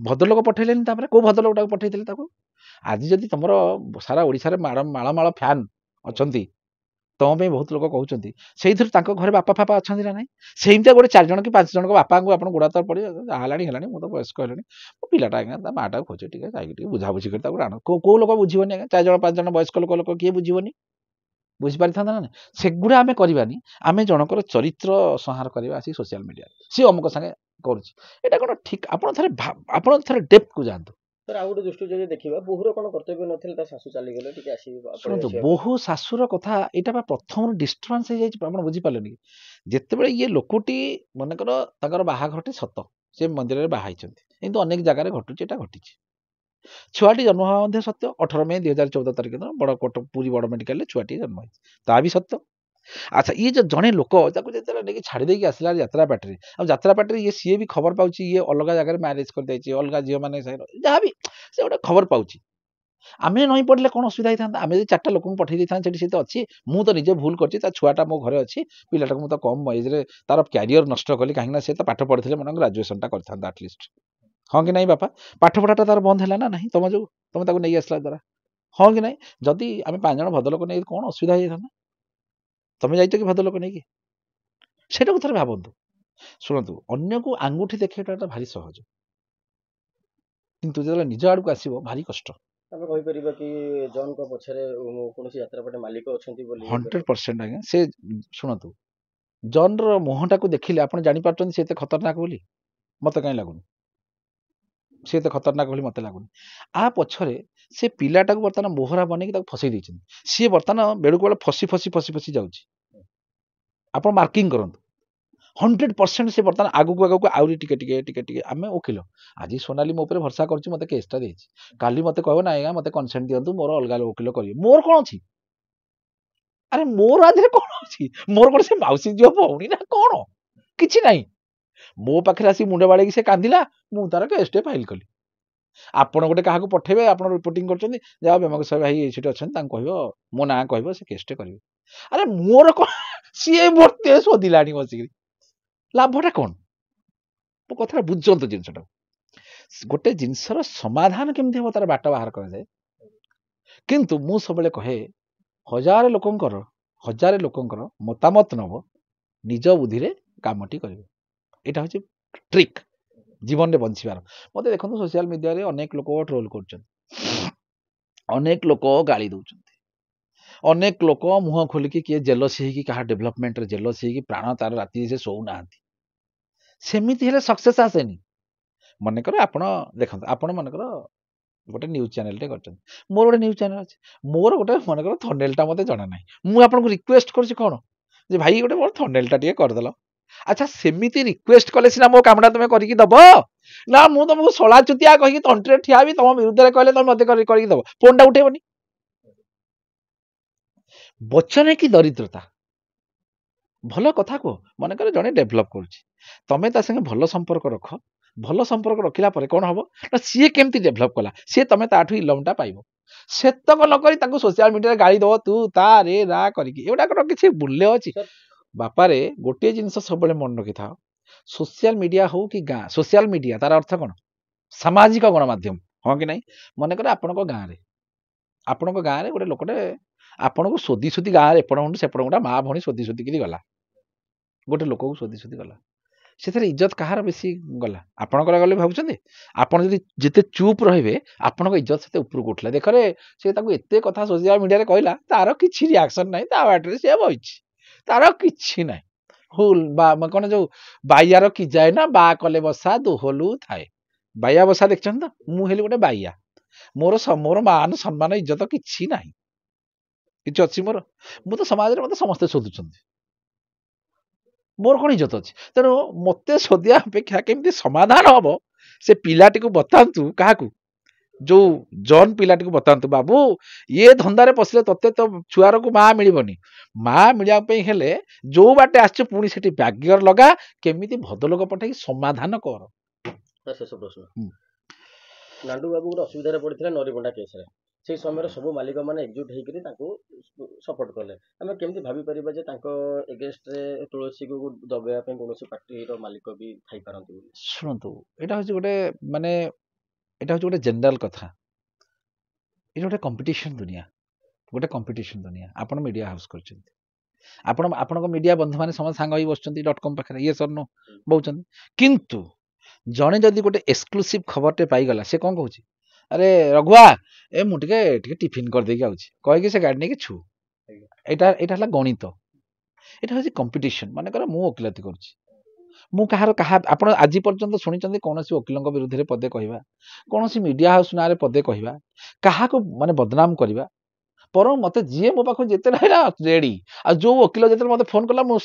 ଭଦ୍ରଲୋକ ପଠେଇଲେନି? ତାପରେ କୋଉ ଭଦ୍ରଲୋକଟାକୁ ପଠେଇଥିଲେ ତାକୁ? ଆଜି ଯଦି ତମର ସାରା ଓଡ଼ିଶାରେ ମାଳ ମାଳ ଫ୍ୟାନ୍ ଅଛନ୍ତି, ତମ ପାଇଁ ବହୁତ ଲୋକ କହୁଛନ୍ତି, ସେଇଥିରୁ ତାଙ୍କ ଘରେ ବାପା ଫାପା ଅଛନ୍ତି ନା ନାହିଁ? ସେମିତିଆ ଗୋଟେ 4 ଜଣ କି 5 ଜଣଙ୍କ ବାପାଙ୍କୁ ଆପଣ ଗୋଡ଼ା ତଳେ ପଡ଼ିବେ, ଯାହା ହେଲାଣି ମୁଁ ତ ବୟସ୍କ ହେଲାଣି, ମୋ ପିଲାଟା ଆଜ୍ଞା ତା ମାଟାକୁ ଖୋଜେ, ଟିକେ ଯାଇକି ଟିକେ ବୁଝାବୁଝି କରି ତାକୁ ଆଣ। କୋଉ ଲୋକ ବୁଝିବନି ଆଜ୍ଞା? 4 ଜଣ 5 ଜଣ ବୟସ୍କ ଲୋକ କିଏ ବୁଝିବନି? ବୁଝିପାରିଥାନ୍ତା ନା ନାହିଁ? ସେଗୁଡ଼ା ଆମେ କରିବାନି। ଆମେ ଜଣଙ୍କର ଚରିତ୍ର ସଂହାର କରିବା ଆସି ସୋସିଆଲ ମିଡ଼ିଆରେ, ସିଏ ଅମୁକ ସାଙ୍ଗେ କରୁଛି, ଏଇଟା କ'ଣ ଠିକ୍? ଆପଣ ଥରେ ଡେପ୍ଥକୁ ଯାଆନ୍ତୁ। ସାର୍, ଆଉ ଗୋଟେ ଦୃଷ୍ଟିରୁ ଯଦି ଦେଖିବା, ବୋହୂର କ'ଣ କର୍ତ୍ତବ୍ୟ ନଥିଲେ, ତା ଶାଶୁ ଚାଲିଗଲେ, ଟିକେ ଶୁଣନ୍ତୁ, ବୋହୂ ଶାଶୁର କଥା ଏଇଟା ବା ପ୍ରଥମରୁ ଡିଷ୍ଟର୍ବାନ୍ସ ହେଇଯାଇଛି, ଆପଣ ବୁଝିପାରିଲେନି କି? ଯେତେବେଳେ ଇଏ ଲୋକଟି ମନେକର ତାଙ୍କର ବାହାଘରଟି ସତ, ସେ ମନ୍ଦିରରେ ବାହା ହେଇଛନ୍ତି, କିନ୍ତୁ ଅନେକ ଜାଗାରେ ଘଟୁଛି, ଏଇଟା ଘଟିଛି। ଛୁଆଟି ଜନ୍ମ ହେବା ମଧ୍ୟ ସତ୍ୟ। 18 ମେ 2014 ତାରିଖ ଦିନ ପୁରୀ ବଡ଼ ମେଡ଼ିକାଲରେ ଛୁଆଟି ଜନ୍ମ ହେଇଛି, ତା ବି ସତ୍ୟ। ଆଚ୍ଛା, ଇଏ ଯେଉଁ ଜଣେ ଲୋକ ତାକୁ ଯେତେବେଳେ ନେଇକି ଛାଡ଼ି ଦେଇକି ଆସିଲା ଯାତ୍ରା ପାଟିରେ, ଆଉ ଯାତ୍ରା ପାଟିରେ ସିଏ ବି ଖବର ପାଉଛି ଇଏ ଅଲଗା ଜାଗାରେ ମ୍ୟାରେଜ କରିଯାଇଛି, ଅଲଗା ଝିଅମାନେ ଯାହା ବି ସେ ଗୋଟେ ଖବର ପାଉଛି, ଆମେ ନଇଁ ପଡ଼ିଲେ କ'ଣ ଅସୁବିଧା ହେଇଥାନ୍ତା? ଆମେ ଯଦି 4ଟା ଲୋକଙ୍କୁ ପଠେଇ ଦେଇଥାନ୍ତେ ସେଠି, ସେ ତ ଅଛି, ମୁଁ ତ ନିଜେ ଭୁଲ କରିଛି, ତା ଛୁଆଟା ମୋ ଘରେ ଅଛି, ପିଲାଟାକୁ ମୁଁ ତ କମ୍ ଏଜ୍ରେ ତାର କ୍ୟାରିୟର ନଷ୍ଟ କଲି, କାହିଁକିନା ସେ ତ ପାଠ ପଢ଼ିଥିଲେ ମନେ ଗ୍ରାଜୁଏସନଟା କରିଥାନ୍ତା ଆଟଲିଷ୍ଟ, ହଁ କି ନାହିଁ ବାପା? ପାଠପଢ଼ାଟା ତାର ବନ୍ଦ ହେଲା ନା ନାହିଁ ତମେ ତାକୁ ନେଇ ଆସିଲା ଦ୍ୱାରା, ହଁ କି ନାହିଁ? ଯଦି ଆମେ 5 ଜଣ ଭଦ୍ରଲୋକ ନେଇ କ'ଣ ଅସୁବିଧା ହେଇଯାଇଥାନ୍ତା? ତମେ ଯାଇଛ କି ଭଦ୍ରଲୋକ ନେଇକି? ସେଇଟାକୁ ଥରେ ଭାବନ୍ତୁ। ଶୁଣନ୍ତୁ, ଅନ୍ୟକୁ ଆଙ୍ଗୁଠି ଦେଖେଇବାଟା ଭାରି ସହଜ, କିନ୍ତୁ ଯେତେବେଳେ ନିଜ ଆଡ଼କୁ ଆସିବ ଭାରି କଷ୍ଟ। ଆମେ କହିପାରିବା କି ଜନ୍ଙ୍କ ପଛରେ କୌଣସି ଯାତ୍ରାପାର୍ଟି ମାଲିକ ଅଛନ୍ତି ବୋଲି? 100% ଆଜ୍ଞା। ସେ ଶୁଣନ୍ତୁ, ଜନ୍ର ମୁହଁଟାକୁ ଦେଖିଲେ ଆପଣ ଜାଣିପାରୁଛନ୍ତି ସେ ଏତେ ଖତରନାକ ବୋଲି? ମୋତେ କାହିଁ ଲାଗୁନି ସେ ଏତେ ଖତରନାକ ବୋଲି ମୋତେ ଲାଗୁନି। ଆ ପଛରେ ସେ ପିଲାଟାକୁ ବର୍ତ୍ତମାନ ମୋହରା ବନେଇକି ତାକୁ ଫସେଇ ଦେଇଛନ୍ତି। ସିଏ ବର୍ତ୍ତମାନ ବେଳକୁ ବେଳେ ଫସି ଯାଉଛି। ଆପଣ ମାର୍କିଂ କରନ୍ତୁ, 100% ସେ ବର୍ତ୍ତମାନ ଆଗକୁ ଆହୁରି ଟିକେ ଆମେ ଓକିଲ, ଆଜି ସୋନାଲି ମୋ ଉପରେ ଭରସା କରୁଛି, ମୋତେ କେସ୍ଟା ଦେଇଛି, କାଲି ମୋତେ କହିବ ନା ଆଜ୍ଞା ମୋତେ କନସେଣ୍ଟ ଦିଅନ୍ତୁ, ମୋର ଅଲଗା ଓକିଲ କରିବେ, ମୋର କ'ଣ ଅଛି? ଆରେ ମୋର ଆଧିରେ କ'ଣ ଅଛି? ମୋର କ'ଣ ସେ ମାଉସୀ ଝିଅ ଭଉଣୀ ନା କ'ଣ? କିଛି ନାହିଁ। ମୋ ପାଖରେ ଆସି ମୁଣ୍ଡ ବାଡ଼େଇକି ସେ କାନ୍ଦିଲା, ମୁଁ ତାର କେସ୍ଟେ ଫାଇଲ୍ କଲି। ଆପଣ ଗୋଟେ କାହାକୁ ପଠେଇବେ, ଆପଣ ରିପୋର୍ଟିଂ କରୁଛନ୍ତି, ଯାହା ବେମକ ସାହେବ ଭାଇ ସେଠି ଅଛନ୍ତି, ତାଙ୍କୁ କହିବ ମୋ ନାଁ କହିବ, ସେ କେସ୍ଟେ କରିବେ। ଆରେ ମୋର କ'ଣ? ସିଏ ମୋତେ ଶୋଧିଲାଣି ବସିକିରି। ଲାଭଟା କ'ଣ? ମୋ କଥାଟା ବୁଝନ୍ତୁ ଜିନିଷଟାକୁ। ଗୋଟେ ଜିନିଷର ସମାଧାନ କେମିତି ହେବ ତାର ବାଟ ବାହାର କରାଯାଏ। କିନ୍ତୁ ମୁଁ ସବୁବେଳେ କହେ ହଜାରେ ଲୋକଙ୍କର ମତାମତ ନେବ, ନିଜ ବୁଦ୍ଧିରେ କାମଟି କରିବ। ଏଇଟା ହେଉଛି ଟ୍ରିକ୍ ଜୀବନରେ ବଞ୍ଚିବାର। ମୋତେ ଦେଖନ୍ତୁ ସୋସିଆଲ ମିଡ଼ିଆରେ ଅନେକ ଲୋକ ଟ୍ରୋଲ୍ କରୁଛନ୍ତି, ଅନେକ ଲୋକ ଗାଳି ଦେଉଛନ୍ତି, ଅନେକ ଲୋକ ମୁହଁ ଖୋଲିକି କିଏ ଜେଲସି ହେଇକି କାହା ଡେଭଲପମେଣ୍ଟରେ ଜେଲସି ହେଇକି ପ୍ରାଣ ତାର ରାତିରେ ସେ ଶୋଉନାହାନ୍ତି। ସେମିତି ହେଲେ ସକ୍ସେସ୍ ଆସେନି। ମନେକର ଆପଣ ଦେଖନ୍ତୁ, ଆପଣ ମନେକର ଗୋଟେ ନ୍ୟୁଜ୍ ଚ୍ୟାନେଲଟେ କରିଛନ୍ତି, ମୋର ଗୋଟେ ନ୍ୟୁଜ୍ ଚ୍ୟାନେଲ ଅଛି, ମୋର ଗୋଟେ ମନେକର ଥମ୍ବନେଲଟା ମୋତେ ଜଣା ନାହିଁ, ମୁଁ ଆପଣଙ୍କୁ ରିକ୍ୱେଷ୍ଟ କରୁଛି କ'ଣ ଯେ ଭାଇ ଗୋଟେ ମୋର ଥମ୍ବନେଲଟା ଟିକେ କରିଦେଲ। ଆଚ୍ଛା, ସେମିତି ରିକ୍ୱେଷ୍ଟ କଲେ ସିନା ମୋ କାମଟା ତୁମେ କରିକି ଦେବ ନା, ମୁଁ ତୁମକୁ ଶଳା ଚୁତିଆ କହିକି ତଣ୍ଟିରେ ଠିଆ ହେବି, ତୁମ ବିରୁଦ୍ଧରେ କହିଲେ ତୁମେ ମୋତେ କରିକି ଦେବ, ଫୋନ୍ଟା ଉଠେଇବନି। ବଚନେ କି ଦରିଦ୍ରତା। ଭଲ କଥା କୁହ। ମନେକର ଜଣେ ଡେଭଲପ୍ କରୁଛି, ତମେ ତା ସାଙ୍ଗେ ଭଲ ସମ୍ପର୍କ ରଖ। ଭଲ ସମ୍ପର୍କ ରଖିଲା ପରେ କ'ଣ ହେବ ନା, ସିଏ କେମିତି ଡେଭଲପ୍ କଲା ସିଏ ତମେ ତାଠୁ ଇଲମଟା ପାଇବ। ସେତକ ନ କରି ତାକୁ ସୋସିଆଲ ମିଡ଼ିଆରେ ଗାଳି ଦେବ ତୁ ତା ରେ ରା କରିକି, ଏଗୁଡ଼ାକର କିଛି ମୂଲ୍ୟ ଅଛି? ବାପାରେ ଗୋଟିଏ ଜିନିଷ ସବୁବେଳେ ମନେ ରଖିଥାଅ, ସୋସିଆଲ ମିଡ଼ିଆ ହଉ କି ଗାଁ, ସୋସିଆଲ ମିଡ଼ିଆ ତାର ଅର୍ଥ କ'ଣ? ସାମାଜିକ ଗଣମାଧ୍ୟମ, ହଁ କି ନାହିଁ? ମନେକର ଆପଣଙ୍କ ଗାଁରେ ଗୋଟେ ଲୋକଟେ ଆପଣଙ୍କୁ ଶୋଧି ଗାଁରେ ଏପଟ ମୁଣ୍ଡୁ ସେପଟ ମୁଣ୍ଡା ମା ଭଉଣୀ ଶୋଧିକିରି ଗଲା, ଗୋଟେ ଲୋକକୁ ଶୋଧି ଗଲା, ସେଥିରେ ଇଜ୍ଜତ କାହାର ବେଶୀ ଗଲା? ଆପଣଙ୍କର ଗଲେ ଭାବୁଛନ୍ତି? ଆପଣ ଯଦି ଯେତେ ଚୁପ୍ ରହିବେ ଆପଣଙ୍କ ଇଜ୍ଜତ ସେତେ ଉପରକୁ ଉଠିଲା। ଦେଖରେ ସେ ତାକୁ ଏତେ କଥା ସୋସିଆଲ ମିଡ଼ିଆରେ କହିଲା, ତାର କିଛି ରିଆକ୍ସନ୍ ନାହିଁ, ତା ବାଟରେ ସେ ବଇଛି, ତାର କିଛି ନାହିଁ। ହୁଲ୍ ବା କ'ଣ ଯୋଉ ବାଇଆର କି ଯାଏ ନା ବା କଲେ ବସା ଦୋହଲୁ ଥାଏ। ବାଇଆ ବସା ଦେଖିଛନ୍ତି ତ? ମୁଁ ହେଲି ଗୋଟେ ବାଇଆ, ମୋର ମାନ ସମ୍ମାନ ଇଜ୍ଜତ କିଛି ନାହିଁ, କିଛି ଅଛି ମୋର? ମୁଁ ତ ସମାଜରେ ମୋତେ ସମସ୍ତେ ଶୋଧୁଛନ୍ତି, ମୋର କ'ଣ ଇଜ୍ଜତ ଅଛି? ତେଣୁ ମୋତେ ଶୋଧିବା ଅପେକ୍ଷା କେମିତି ସମାଧାନ ହେବ ସେ ପିଲାଟିକୁ ବତାନ୍ତୁ, କାହାକୁ? ଯୋଉ ଜନ୍ ପିଲାଟିକୁ ବତାନ୍ତୁ, ବାବୁ ଇଏ ଧନ୍ଦାରେ ପଶିଲେ ତତେ ତ ଛୁଆରକୁ ମା ମିଳିବନି। ମା ମିଳିବା ପାଇଁ ହେଲେ ଯୋଉ ବାଟେ ଆସିଛୁ ପୁଣି ସେଠି ବ୍ୟାଗିୟର ଲଗା, କେମିତି ଭଦ୍ରଲୋକ ପଠେଇକି ସମାଧାନ କର। ଶେଷ ପ୍ରଶ୍ନ, ନାଣ୍ଡୁ ବାବୁ ଗୋଟେ ଅସୁବିଧାରେ ପଡ଼ିଥିଲା ନରିବଣ୍ଡା କେସ୍ରେ, ସେଇ ସମୟରେ ସବୁ ମାଲିକମାନେ ଏକଜୁଟ ହେଇକରି ତାଙ୍କୁ ସପୋର୍ଟ କଲେ। ଆମେ କେମିତି ଭାବିପାରିବା ଯେ ତାଙ୍କ ଏଗେନଷ୍ଟରେ ତୁଳସୀକୁ ଦବେଇବା ପାଇଁ କୌଣସି ପାର୍ଟିର ମାଲିକ ବି ଥାଇପାରନ୍ତି ବୋଲି? ଶୁଣନ୍ତୁ, ଏଇଟା ହେଉଛି ଗୋଟେ ଜେନେରାଲ କଥା। ଏଇଟା ଗୋଟେ କମ୍ପିଟିସନ ଦୁନିଆ। ଆପଣ ମିଡ଼ିଆ ହାଉସ୍ କରିଛନ୍ତି, ଆପଣଙ୍କ ମିଡ଼ିଆ ବନ୍ଧୁମାନେ ସମସ୍ତେ ସାଙ୍ଗ ହେଇ ବସୁଛନ୍ତି .com ପାଖରେ, ଇଏ ସର୍ଣ୍ଣ ବଉଛନ୍ତି। କିନ୍ତୁ ଜଣେ ଯଦି ଗୋଟେ ଏକ୍ସକ୍ଲୁସିଭ ଖବରଟେ ପାଇଗଲା, ସେ କ'ଣ କହୁଛି? ଆରେ ରଘୁଆ ମୁଁ ଟିକେ ଟିଫିନ୍ କରିଦେଇକି ଆଉଛି କହିକି ସେ ଗାଡ଼ି ନେଇକି ଛୁ। ଏଇଟା ହେଲା ଗଣିତ, ଏଇଟା ହେଉଛି କମ୍ପିଟିସନ। ମନେକର ମୁଁ ଓକିଲାତି କରୁଛି, ମୁଁ ଆପଣ ଆଜି ପର୍ଯ୍ୟନ୍ତ ଶୁଣିଛନ୍ତି କୌଣସି ଓକିଲଙ୍କ ବିରୁଦ୍ଧରେ ପଦେ କହିବା, କୌଣସି ମିଡ଼ିଆ ହାଉସ୍ ନାଁରେ ପଦେ କହିବା, କାହାକୁ ମାନେ ବଦନାମ କରିବା? ବରଂ ମୋତେ ଯିଏ ମୋ ପାଖକୁ ଯେତେ ରହିଲା ରେଡ଼ି। ଆଉ ଯୋଉ ଓକିଲ ଯେତେବେଳେ ମୋତେ ଫୋନ୍ କଲା, ମୁଁ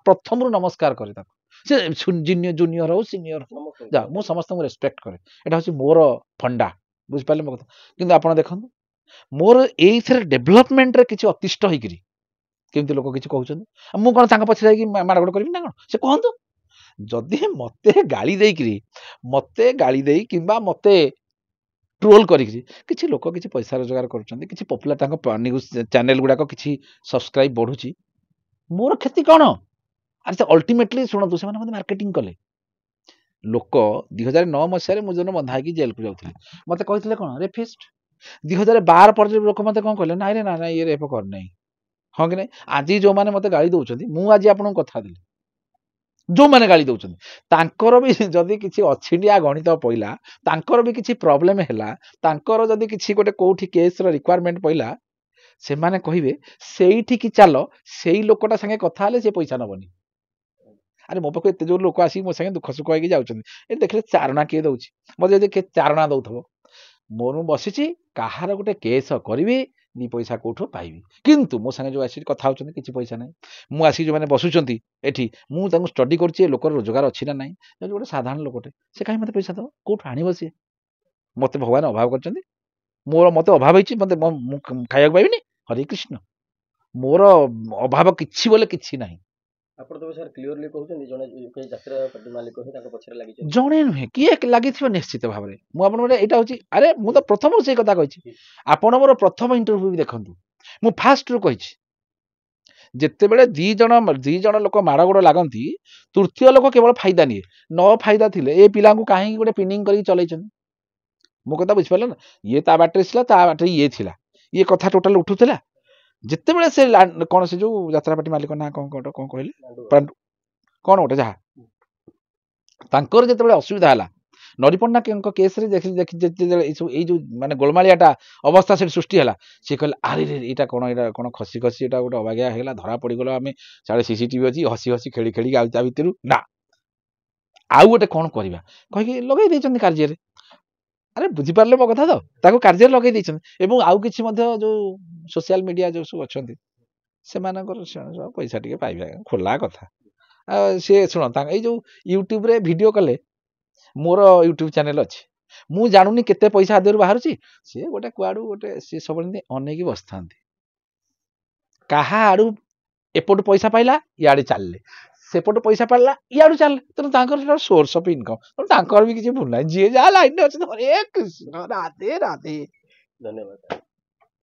ପ୍ରଥମରୁ ନମସ୍କାର କରେ ତାକୁ, ସେ ଜୁନିୟର ହଉ ସିନିୟର ହଉ, ଯା ମୁଁ ସମସ୍ତଙ୍କୁ ରେସ୍ପେକ୍ଟ କରେ। ଏଇଟା ହେଉଛି ମୋର ଫଣ୍ଡା, ବୁଝିପାରିଲେ ମୋ କଥା? କିନ୍ତୁ ଆପଣ ଦେଖନ୍ତୁ, ମୋର ଏଇଥିରେ ଡେଭଲପମେଣ୍ଟରେ କିଛି ଅତିଷ୍ଠ ହେଇକିରି କେମିତି ଲୋକ କିଛି କହୁଛନ୍ତି, ମୁଁ କ'ଣ ତାଙ୍କ ପଛରେ ଯାଇକି ମାଡ଼ଗୋଳ କରିବି ନା କ'ଣ? ସେ କହନ୍ତୁ। ଯଦି ମୋତେ ଗାଳି ଦେଇ କିମ୍ବା ମୋତେ ଟ୍ରୋଲ୍ କରିକିରି କିଛି ଲୋକ କିଛି ପଇସା ରୋଜଗାର କରୁଛନ୍ତି, କିଛି ପପୁଲାର ତାଙ୍କ ନ୍ୟୁଜ୍ ଚ୍ୟାନେଲ ଗୁଡ଼ାକ କିଛି ସବସ୍କ୍ରାଇବ୍ ବଢ଼ୁଛି, ମୋର କ୍ଷତି କ'ଣ? ଆରେ ସେ ଅଲ୍ଟିମେଟଲି ଶୁଣନ୍ତୁ, ସେମାନେ ମୋତେ ମାର୍କେଟିଂ କଲେ। ଲୋକ 2009 ମସିହାରେ ମୁଁ ଯୋଉଦିନ ବନ୍ଧା ହେଇକି ଜେଲକୁ ଯାଉଥିଲି, ମୋତେ କହିଥିଲେ କ'ଣ? ରେପିଷ୍ଟ। 2012 ପରେ ଲୋକ ମୋତେ କ'ଣ କହିଲେ? ନାଇଁ ଇଏ ରେପ କରିନାହିଁ, ହଁ କି ନାହିଁ? ଆଜି ଯୋଉମାନେ ମୋତେ ଗାଳି ଦେଉଛନ୍ତି, ମୁଁ ଆଜି ଆପଣଙ୍କୁ କଥା ଦେଲି, ଯୋଉମାନେ ଗାଳି ଦେଉଛନ୍ତି ତାଙ୍କର ବି ଯଦି କିଛି ଅଛିଣ୍ଡିଆ ଗଣିତ ପଇଲା, ତାଙ୍କର ବି କିଛି ପ୍ରୋବ୍ଲେମ୍ ହେଲା, ତାଙ୍କର ଯଦି କିଛି ଗୋଟେ କୋଉଠି କେସ୍ର ରିକ୍ୱାରମେଣ୍ଟ ପଇଲା, ସେମାନେ କହିବେ ସେଇଠିକି ଚାଲ, ସେଇ ଲୋକଟା ସାଙ୍ଗେ କଥା ହେଲେ ସେ ପଇସା ନେବନି। ଆରେ ମୋ ପାଖକୁ ଏତେ ଯୋଉ ଲୋକ ଆସିକି ମୋ ସାଙ୍ଗେ ଦୁଃଖ ସୁଖ ହେଇକି ଯାଉଛନ୍ତି, ଏଠି ଦେଖିଲେ ଚାରଣା କିଏ ଦେଉଛି? ମୋତେ ଯଦି କିଏ ଚାରଣା ଦେଉଥିବ, ମୁଁ ବସିଛି କାହାର ଗୋଟେ କେସ୍ କରିବି, 2 ପଇସା କୋଉଠୁ ପାଇବି। କିନ୍ତୁ ମୋ ସାଙ୍ଗେ ଯୋଉ ଆସିକି କଥା ହେଉଛନ୍ତି କିଛି ପଇସା ନାହିଁ। ମୁଁ ଆସିକି ଯୋଉମାନେ ବସୁଛନ୍ତି ଏଠି, ମୁଁ ତାଙ୍କୁ ଷ୍ଟଡି କରୁଛି ଏ ଲୋକର ରୋଜଗାର ଅଛି ନା ନାହିଁ। ଯଦି ଗୋଟେ ସାଧାରଣ ଲୋକଟେ, ସେ କାହିଁ ମୋତେ ପଇସା ଦେବ? କୋଉଠୁ ଆଣିବ ସିଏ? ମୋତେ ଭଗବାନ ଅଭାବ କରିଛନ୍ତି? ମୋତେ ଅଭାବ ହେଇଛି, ମୁଁ ଖାଇବାକୁ ପାଇବିନି? ହରେ କୃଷ୍ଣ, ମୋର ଅଭାବ କିଛି ବୋଲେ କିଛି ନାହିଁ। ଆପଣ ତ ସାର୍ କ୍ଲିୟରଲି କହୁଛନ୍ତି ଜଣେ ଯାତ୍ରା ପାର୍ଟି ମାଲିକ ହିଁ ତାଙ୍କ ପଛରେ ଲାଗିଛନ୍ତି। ଜଣେ ନୁହେଁ, କିଏ ଲାଗିଥିବ ନିଶ୍ଚିତ ଭାବରେ। ମୁଁ ଆପଣଙ୍କର ଏଇଟା ହେଉଛି, ଆରେ ମୁଁ ତ ପ୍ରଥମରୁ ସେଇ କଥା କହିଛି। ଆପଣ ମୋର ପ୍ରଥମ ଇଣ୍ଟରଭ୍ୟୁ ବି ଦେଖନ୍ତୁ, ମୁଁ ଫାଷ୍ଟରୁ କହିଛି ଯେତେବେଳେ ଦି ଜଣ ଲୋକ ମାଡ଼ ଗୋଡ଼ ଲାଗନ୍ତି ତୃତୀୟ ଲୋକ କେବଳ ଫାଇଦା ନିଏ। ନ ଫାଇଦା ଥିଲେ ଏ ପିଲାଙ୍କୁ କାହିଁକି ଗୋଟେ ପିନିଂ କରିକି ଚଲେଇଛନ୍ତି? ମୋ କଥା ବୁଝିପାରିଲ ନା? ଇଏ ତା ବାଟରେ ଥିଲା, ତା ବାଟରେ ଇଏ ଥିଲା, ଇଏ କଥା ଟୋଟାଲ ଉଠୁଥିଲା। ଯେତେବେଳେ ସେ କଣ ସେ ଯୋଉ ଯାତ୍ରାପାଟି ମାଲିକ ନା କଣ କହିଲେ କଣ ଗୋଟେ ଯାହା ତାଙ୍କର ଯେତେବେଳେ ଅସୁବିଧା ହେଲା ନରିପଟ୍ଟନାୟକଙ୍କ କେସରେ ଏଇ ଯୋଉ ମାନେ ଗୋଳମାଳିଆଟା ଅବସ୍ଥା ସେଠି ସୃଷ୍ଟି ହେଲା, ସିଏ କହିଲେ ଆରେ ଏଇଟା କଣ ଖସି ଏଇଟା ଗୋଟେ ଅବାଗିଆ ହେଇଗଲା, ଧରା ପଡ଼ିଗଲା, ଆମେ ସାଡ଼େ ସିସିଟିଭି ଅଛି, ହସି ହସି ଖେଳି ଖେଳିକି ଆଉ ତା ଭିତରୁ ନା ଆଉ ଗୋଟେ କଣ କରିବା କହିକି ଲଗେଇ ଦେଇଛନ୍ତି କାର୍ଯ୍ୟରେ। ଆରେ ବୁଝିପାରିଲେ ମୋ କଥା ତ? ତାକୁ କାର୍ଯ୍ୟରେ ଲଗେଇ ଦେଇଛନ୍ତି। ଏବଂ ଆଉ କିଛି ମଧ୍ୟ ଯୋଉ ସୋସିଆଲ ମିଡିଆ ଯୋଉ ସବୁ ଅଛନ୍ତି ସେମାନଙ୍କର ପଇସା ଟିକେ ପାଇବା ଖୋଲା କଥା। ସିଏ ଶୁଣ ଏଇ ଯୋଉ ୟୁଟ୍ୟୁବରେ ଭିଡ଼ିଓ କଲେ, ମୋର ୟୁଟ୍ୟୁବ ଚ୍ୟାନେଲ ଅଛି, ମୁଁ ଜାଣୁନି କେତେ ପଇସା ଆଦେହରୁ ବାହାରୁଛି, ସିଏ ଗୋଟେ କୁଆଡ଼ୁ ଗୋଟେ ସିଏ ସବୁବେଳେ ଅନେଇକି ବସିଥାନ୍ତି, କାହା ଆଡ଼ୁ ଏପଟୁ ପଇସା ପାଇଲା ଇଆଡ଼େ ଚାଲିଲେ, ସେପଟୁ ପଇସା ପାଇଲା ଇଆଡ଼ୁ ଚାଲିଲେ। ତେଣୁ ତାଙ୍କର ସେଟା ସୋର୍ସ ଅଫ୍ ଇନକମ୍, ତେଣୁ ତାଙ୍କର ବି କିଛି ଭୁଲ ନାହିଁ। ଯିଏ ଯାହା ଲାଇନରେ ଅଛି, ହରେ କୃଷ୍ଣ, ରାଧେ ରାଧେ। ଧନ୍ୟବାଦ।